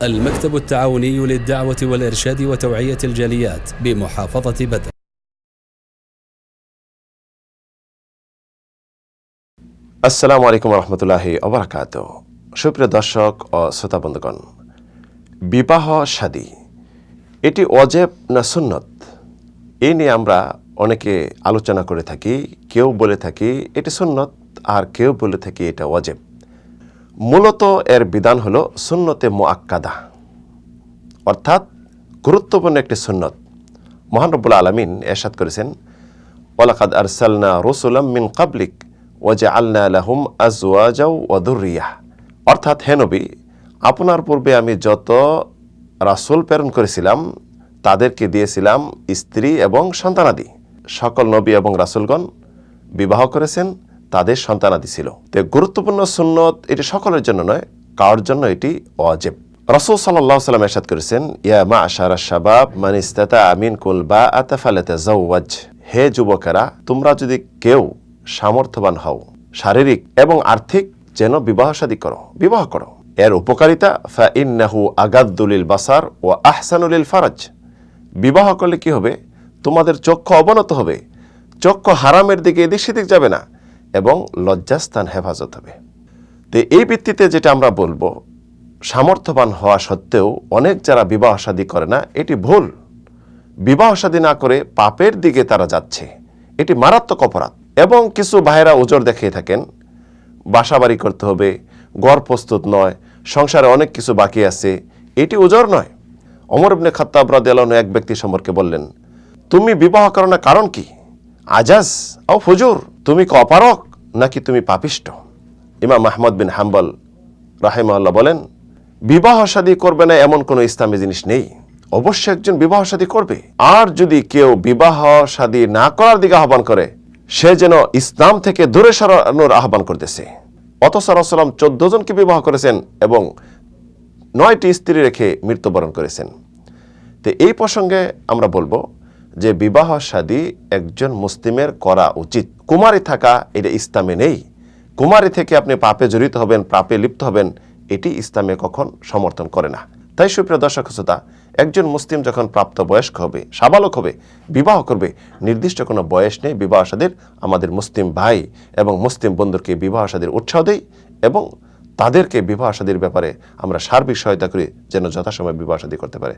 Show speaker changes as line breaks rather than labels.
المكتب التعاوني للدعوة والإرشاد وتوعية الجاليات بمحافظة بدر।
আসসালামু আলাইকুম রহমতুল্লাহি ওয়া বারাকাতুহু। সুপ্রিয় দর্শক ও শ্রোতা বন্ধুগণ, বিবাহ শাদী এটি ওয়াজিব না সুন্নত, এই নিয়ে আমরা অনেকে আলোচনা করে থাকি। কেউ বলে থাকি এটি সুন্নত, আর কেউ বলে থাকি এটা ওয়াজিব। মূলত এর বিধান হলো সুন্নতে মুআক্কাদা, অর্থাৎ গুরুত্বপূর্ণ একটি সুন্নত। মহান রব্বুল আলামিন ইরশাদ করেছেন, ওয়ালাকাদ আরসালনা রুসুলাম মিন ক্বাবলিক ওয়াজআলনা লাহুম আজওয়াজা ওয়া যুররিয়াহ, অর্থাৎ হে নবী, আপনার পূর্বে আমি যত রাসূল প্রেরণ করেছিলাম তাদেরকে দিয়েছিলাম স্ত্রী এবং সন্তানাদি। সকল নবী এবং রাসূলগণ বিবাহ করেছেন, তাদের সন্তানাদি ছিল। তো গুরুত্বপূর্ণ সুন্নত এটি সকলের জন্য নয়, কার জন্য এটি ওয়াজিব। রাসূল সাল্লাল্লাহু আলাইহি ওয়াসাল্লাম ইরশাদ করেছেন, ইয়া মা'শারাশ শাবাব মান ইসতাতা'a মিনকুল বাআতা ফালাতাযাওয়াজ, হে যুবকেরা, তোমরা যদি কেউ সামর্থ্যবান হও শারীরিক এবং আর্থিক, যেন বিবাহ করো। এর উপকারিতা, ফা ইন্নাহু আগাদ্দু লিল বাসার ওয়া আহসানু লিল ফারাজ, বিবাহ করলে কি হবে? তোমাদের চক্ষু অবনত হবে, চক্ষু হারামের দিকে এদিক সেদিক যাবে না, এবং লজ্জাস্থান হেফাজত হবে। তো এই ভিত্তিতে যেটা আমরা বলবো, সামর্থ্যবান হওয়া সত্ত্বেও অনেক যারা বিবাহ শাদী করে না, এটি ভুল। বিবাহ শাদী না করে পাপের দিকে তারা যাচ্ছে, এটি মারাত্মক অপরাধ। এবং কিছু ভাইরা ওজর দেখিয়ে থাকেন, বাসাবাড়ি করতে হবে, ঘর প্রস্তুত নয়, সংসারে অনেক কিছু বাকি আছে, এটি ওজর নয়। ওমর ইবনে খাত্তাব রাদিয়াল্লাহু আনহু এক ব্যক্তি সম্পর্কে বললেন, তুমি বিবাহ করো না কারণ কি? আজাজ ও ফুজুর, তুমি কি অপারক নাকি তুমি পাপিষ্ট? ইমাম আহমদ বিন হাম্বল রাহিমাহুল্লাহ বলেন, বিবাহ শাদী করবে না এমন কোনো ইসলামী জিনিস নেই, অবশ্যই একজন বিবাহ শাদী করবে। আর যদি কেউ বিবাহ শাদী না করার দিকে আহ্বান করে, সে যেন ইসলাম থেকে দূরে সরানোর আহ্বান করতেছে। অথচ রাসূল 14 জনকে বিবাহ করেছেন এবং 9টি স্ত্রী রেখে মৃত্যুবরণ করেছেন। তো এই প্রসঙ্গে আমরা বলবো যে বিবাহ শাদী একজন মুসলিমের করা উচিত। কুমারী থাকা এটা ইসলামে নেই। কুমারী থেকে আপনি পাপে জড়িত হবেন, পাপে লিপ্ত হবেন, এটি ইসলামে কখন সমর্থন করে না। তাই সুপ্রিয় দর্শক শ্রোতা, একজন মুসলিম যখন প্রাপ্তবয়স্ক হবে, সাবালক হবে, বিবাহ করবে, নির্দিষ্ট কোনো বয়স নেই বিবাহ শাদীর। আমাদের মুসলিম ভাই এবং মুসলিম বন্ধুকে বিবাহ শাদীর উৎসাহ দেই এবং তাদেরকে বিবাহ শাদীর ব্যাপারে আমরা সার্বিক সহায়তা করি, যেন যথাসময়ে বিবাহ শাদী করতে পারে।